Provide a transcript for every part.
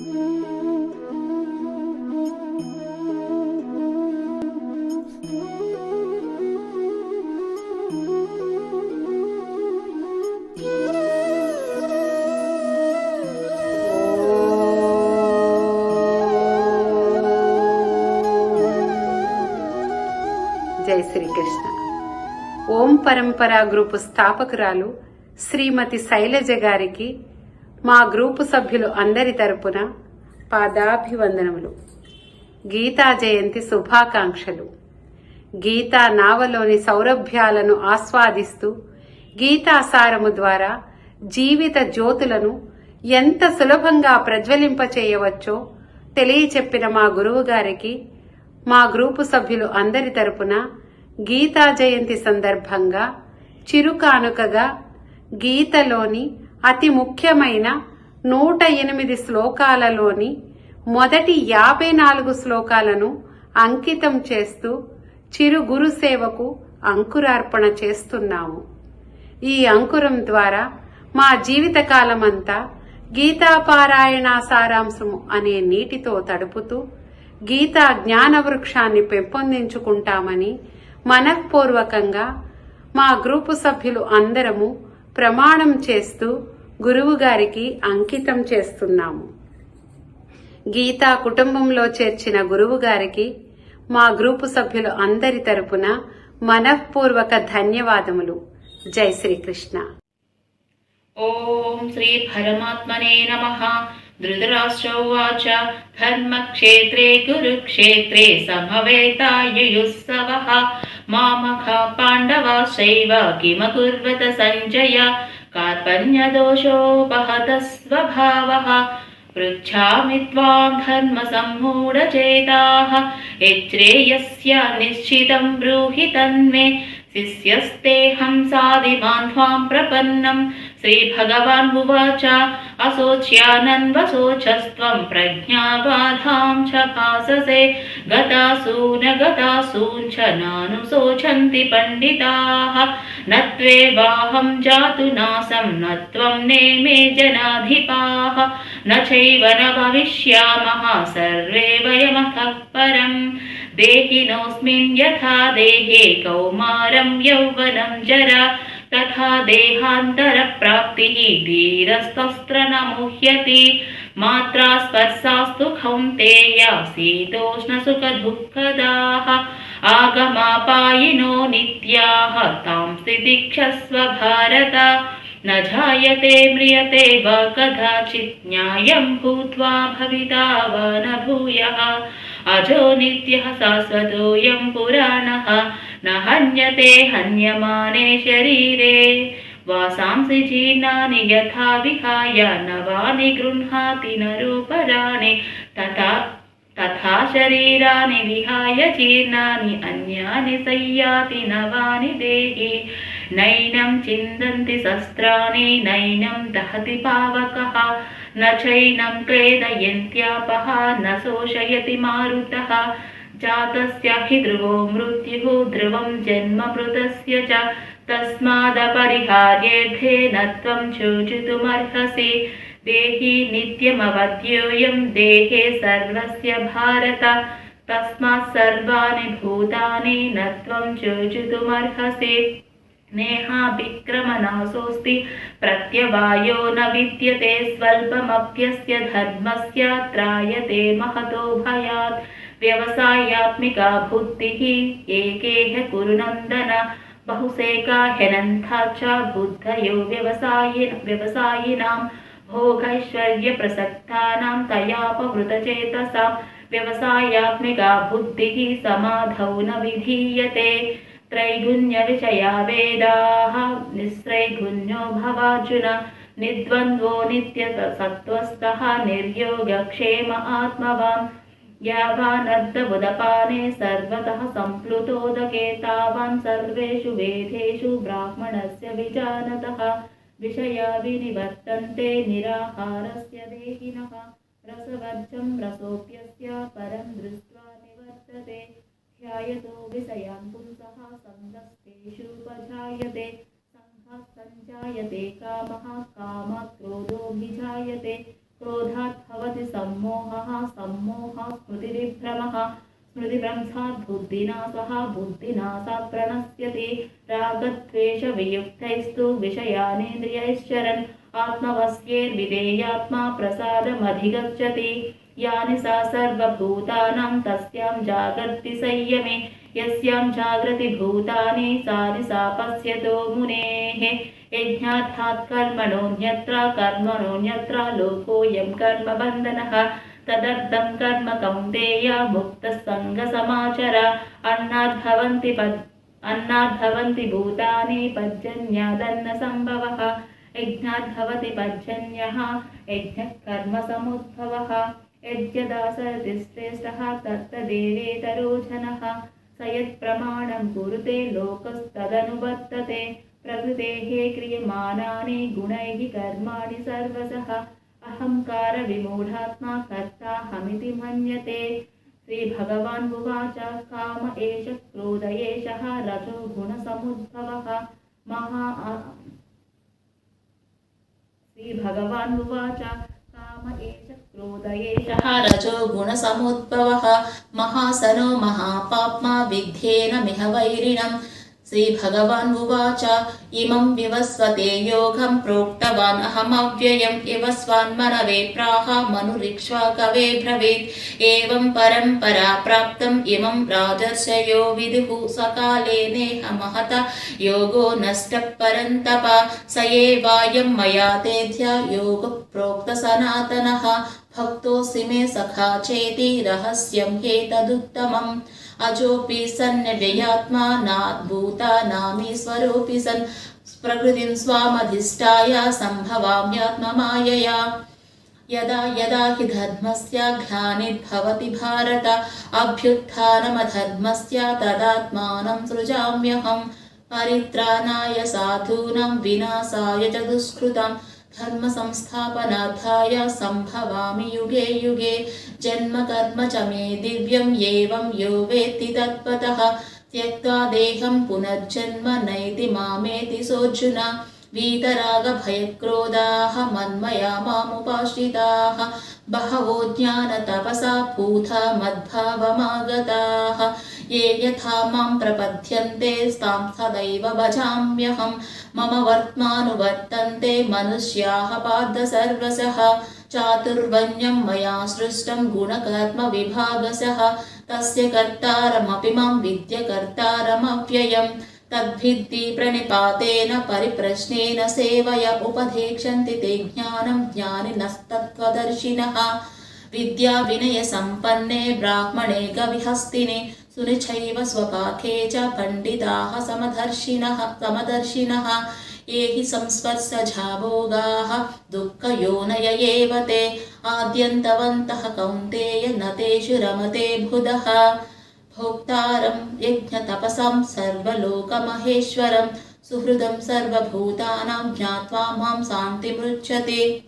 జై శ్రీకృష్ణ. ఓం పరంపర గ్రూపు స్థాపకురాలు శ్రీమతి శైలజ గారికి మా గ్రూపు సభ్యులు అందరి తరపున పాదాభివందనములు. గీతా జయంతి శుభాకాంక్షలు. గీతా నావలోని సౌరభ్యాలను ఆస్వాదిస్తూ గీతాసారము ద్వారా జీవిత జ్యోతులను ఎంత సులభంగా ప్రజ్వలింపచేయవచ్చో తెలియచెప్పిన మా గురువు గారికి మా గ్రూపు సభ్యులు అందరి తరపున గీతా జయంతి సందర్భంగా చిరుకానుకగా గీతలోని అతి ముఖ్యమైన 108 శ్లోకాలలోని మొదటి 54 శ్లోకాలను అంకితం చేస్తూ చిరు గురు సేవకు అంకురార్పణ చేస్తున్నాము. ఈ అంకురం ద్వారా మా జీవితకాలమంతా గీతాపారాయణ సారాంశము అనే నీటితో తడుపుతూ గీతా జ్ఞాన వృక్షాన్ని పెంపొందించుకుంటామని మనఃపూర్వకంగా మా గ్రూపు సభ్యులు అందరము ప్రమాణం చేస్తూ గురువు గారికి అంకితం చేస్తున్నాము. గీతా కుటుంబంలో చేర్చిన గురువు గారికి మా గ్రూపు సభ్యులు అందరి తరపున మనఃపూర్వక ధన్యవాదములు. జై శ్రీకృష్ణ. ఓం శ్రీ పరమాత్మనే నమః. ధృతరాష్ట్రోవాచ ధర్మక్షేత్రే కురుక్షేత్రే సమవేతాయుయుస్సవః మామఖా పాండవాశ్చైవ కిమకుర్వత సంజయ కార్పణ్యదోషోపహతः స్వభావः పృచ్ఛామి త్వాం ధర్మసమ్మూఢచేతాః యచ్ఛ్రేయస్య నిశ్చితం బ్రూహి తన్మే శిష్యస్తేహం సాధిమాన్ త్వాం ప్రపన్నం. శ్రీభగవాన్ ఉవాచ అశోచ్యానన్వశోచస్త్వం ప్రజ్ఞాబాధాం చ భాససే గతాసూన్ చ నానుశోచంతి పండితాః నత్వేవాహం జాతు నాసం నత్వం నేమే జనాధిపాః నచైవ న భవిష్యామః సర్వే వయమతః పరం. దేహినోస్మిన్ యథా దేహే కౌమారం యౌవనం జరా తథా దేహాంతర ప్రాప్తి ధీరస్తస్త్ర న ముహ్యతి. మాత్రా స్పర్శాస్తు కౌంతేయ శీతోష్ణ సుఖ దుఃఖదాః ఆగమాపాయినో నిత్యాః తాంసి తితిక్షస్వ భారత. న జాయతే మ్రియతే వా కదాచిత్ న్యాయం భూత్వా భవితా వా న భూయః అజో నిత్యః శాశ్వతోऽయం పురాణః న హన్యతే హన్యమానే శరీరే. వాసాంసి జీర్ణాని యథా విహాయ నవాని గృహ్ణాతి నరోపరాణి తథా శరీరాని విహాయ జీర్ణాని అన్యాని సంయాతి నవాని దేహి. నైనం చిందంతి శస్త్రాణి నైనం దహతి పావకః న చైనం క్లేదయంత్యాపః న శోషయతి మారుతః. జాతస్య హి ధ్రువో మృత్యుః ధ్రువం జన్మ మృతస్య చ తస్మాదపరిహార్యేర్థే న త్వం శోచితుమర్హసి. దేహి నిత్యమవధ్యోయం దేహే సర్వస్య భారత తస్మాత్ సర్వాణి భూతాని న త్వం శోచితుమర్హసి. నేహాభిక్రమనాశోస్తి ప్రత్యవాయో న విద్యతే స్వల్పమప్యస్య ధర్మస్య త్రాయతే మహతో భయాత్. వ్యవసాయాత్మికా బుద్ధిః ఏకేహ కురు నందన బహుసేకా హ్యనంతా చ బుద్ధయో వ్యవసాయినాం భోగైశ్వర్య ప్రసక్తానాం తయాపవృతచేతసాం. వ్యవసాయాత్మికా బుద్ధిః సమాధౌ న విధీయతే. త్రైగుణ్య విషయా వేదాః నిస్త్రైగుణ్యో భవార్జున. నిర్ద్వంద్వో నిత్య సత్వస్థః నిర్యోగక్షేమ ఆత్మవాన్. యావానర్ధబుదపానే సర్వతః సంప్లుతోదకే తావాన్ సర్వేషు వేదేషు బ్రాహ్మణస్య విజానతః. విషయా వినివర్తంతే నిరాహారస్య దేహినః. రసవర్జం రసోప్యస్య పరం దృష్ట్వా నివర్తతే. ధ్యాయతో విషయాన్ పుంసః సందస్తేషూపజాయతే. సంఘాత్ సంజాయతే కామః కామాత్ క్రోధోభిజాయతే. क्रोधात् भवति सम्मोहः, सम्मोहात् स्मृतिविभ्रमः, स्मृतिभ्रंशात् बुद्धिनाशः, बुद्धिनाशात् प्रणश्यति। रागद्वेषवियुक्तैस्तु विषयानेन्द्रियैश्चरन् आत्मवश्यैर्विधेयात्मा प्रसादमधिगच्छति। यानि सा सर्वभूतानां तस्यां जागर्ति संयमे, यस्यां जागृति भूतानि सानि सा पश्यतो मुनेः। यज्ञार्थात् कर्मणोऽन्यत्र, कर्मणोऽन्यत्र लोकोऽयं कर्मबन्धनः। तदर्थं कर्म कौन्तेय मुक्तः सङ्गसमाचर। अन्नाद्भवन्ति भूतानि पर्जन्यादन्नसम्भवः। यज्ञाद्भवति पर्जन्यः, यज्ञः कर्मसमुद्भवः। यज्ञदासरति श्रेष्ठः तत्तदेवेतरो जनः। स यत्प्रमाणं कुरुते लोकस्तदनुवर्तते। प्रकृतेः क्रियमाणानि गुणैः कर्माणि सर्वशः। अहङ्कारविमूढात्मा कर्ताहमिति मन्यते। श्रीभगवान् उवाच काम एष क्रोध एषः रजो गुणसमुद्भवः। श्रीभगवान् उवाच काम एष क्रोध एषः रजो गुणसमुद्भवः। महासनो महापाप्मा विद्धेनमिह वैरिणम्। श्रीभगवान् उवाच इमं विवस्वते योगं प्रोक्तवान् अहमव्ययम्। विवस्वान्मनवे प्राह मनुरिक्ष्वा कवे ब्रवीत्। एवं परम्परा प्राप्तम् इमं राजर्षयो विदुः। सकाले नेह महता योगो नष्टः परन्तप। स एवायं मया तेऽद्य योगः प्रोक्तः सनातनः। भक्तोऽसि मे सखा चेति रहस्यं ह्येतदुत्तमम्। अजोऽपि सन्नव्ययात्मा नाद्भूतानामीश्वरोऽपि सन् प्रकृतिं स्वामधिष्ठाय सम्भवाम्यात्ममायया। यदा यदा हि धर्मस्य ग्लानिर्भवति भारत, अभ्युत्थानमधर्मस्य तदात्मानं सृजाम्यहम्। परित्राणाय साधूनां विनाशाय च दुष्कृतं, धर्म संस्थापनार्थाय सम्भवामि युगे युगे। जन्म कर्म च मे दिव्यम् एवं यो वेत्ति तत्त्वतः। त्यक्त्वा देहं पुनर्जन्म नैति मामेति सोऽर्जुन। वीतरागभयक्रोधाः मन्मया मामुपाश्रिताः। बहवो ज्ञानतपसा भूता मद्भावमागताः। ये यथा मां प्रपद्यन्ते तां सदैव भजाम्यहम्। मम वर्त्मानुवर्तन्ते मनुष्याः पार्थ सर्वशः। चातुर्वर्ण्यं मया सृष्टं गुणकर्मविभागशः। तस्य कर्तारमपि मां विद्य कर्तारमव्ययम्। तद्भिद्ति प्रणिपातेन परिप्रश्नेन सेवय उपदेक्षन्ति ते ज्ञानं ज्ञानिनस्तत्त्वदर्शिनः। विद्या विनय सम्पन्ने ब्राह्मणे कविहस्तिने, सुनिचैव स्वपाके च पण्डिताः समदर्शिनः। ये हि संस्पर्शजा भोगाः दुःखयोनय एव ते। आद्यन्तवन्तः कौन्तेय न तेषु रमते बुधः। भोक्तारं यज्ञतपसां सर्वलोकमहेश्वरं, सुहृदं सर्वभूतानां ज्ञात्वा मां शान्तिमृच्छते।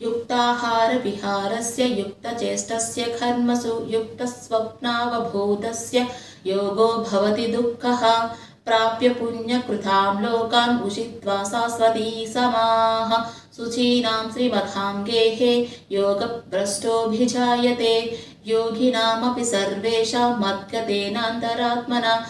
युक्ताहारविहारस्य युक्तचेष्टस्य कर्मसु युक्तस्वप्नावबोधस्य योगो भवति दुःखः। प्राप्य पुण्यकृतां लोकान् उषित्वा शाश्वती समाः। शुचीनां श्रीमतां गेहे योगभ्रष्टोऽभिजायते। योगिनामपि सर्वेषां मद्गतेनान्तरात्मना,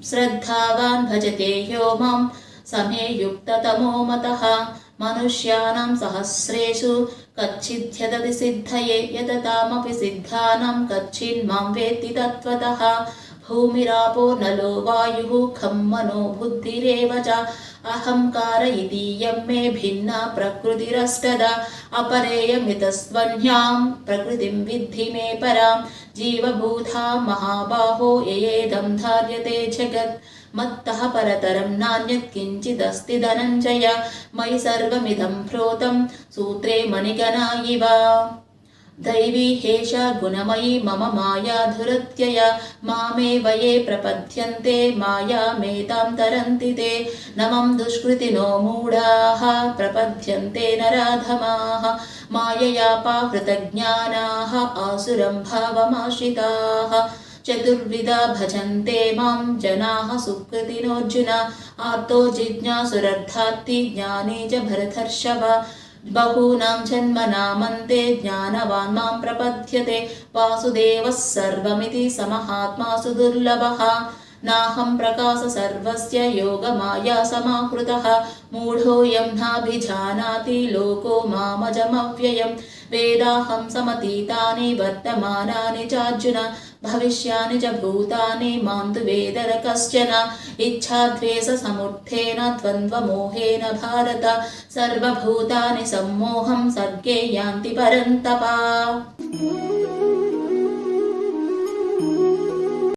श्रद्धावान् भजते यो मां समे युक्ततमो मतः। मनुष्याणां सहस्रेषु कच्चिद्यतति सिद्धये, यततामपि सिद्धानां कच्चिन्मां वेत्ति तत्त्वतः। भूमिरापो नलो वायुः खं मनो बुद्धिरेव च। अहङ्कार इतीयं मे भिन्ना प्रकृतिरष्टधा। अपरेयमितस्त्वन्यां प्रकृतिं विद्धि मे परां। जीवभूता महाबाहो येदं धार्यते जगत्। मत्तः परतरं नान्यत् किञ्चिदस्ति धनञ्जय। मयि सर्वमिदं प्रोतं सूत्रे मणिगणा इव। दैवी हेषा गुणमयी मम माया धुरत्यया। मामेव ये प्रपद्यन्ते मायामेतां तरन्ति ते। न मम दुष्कृतिनो मूढाः प्रपद्यन्ते नराधमाः। माययापाहृतज्ञानाः आसुरं भावमाश्रिताः। चतुर्विधा भजन्ते मां जनाः सुकृतिनोऽर्जुन। आर्तो जिज्ञासुरर्थार्थी ज्ञानी च भरतर्षभ। बहूनां जन्मनामन्ते ज्ञानवान् मां प्रपद्यते वासुदेवः सर्वमिति समहात्मा सुदुर्लभः नाहं प्रकाश सर्वस्य योगमाया समाकृतः मूढोऽयं नाभिजानाति लोको मामजमव्ययम् वेदाहं समतीतानि वर्तमानानि चार्जुन भविष्यानि च भूतानि मां तु वेद न कश्चन इच्छाद्वेषसमुत्थेन द्वन्द्वमोहेन भारत सर्वभूतानि सम्मोहं सर्गे यान्ति परन्तप।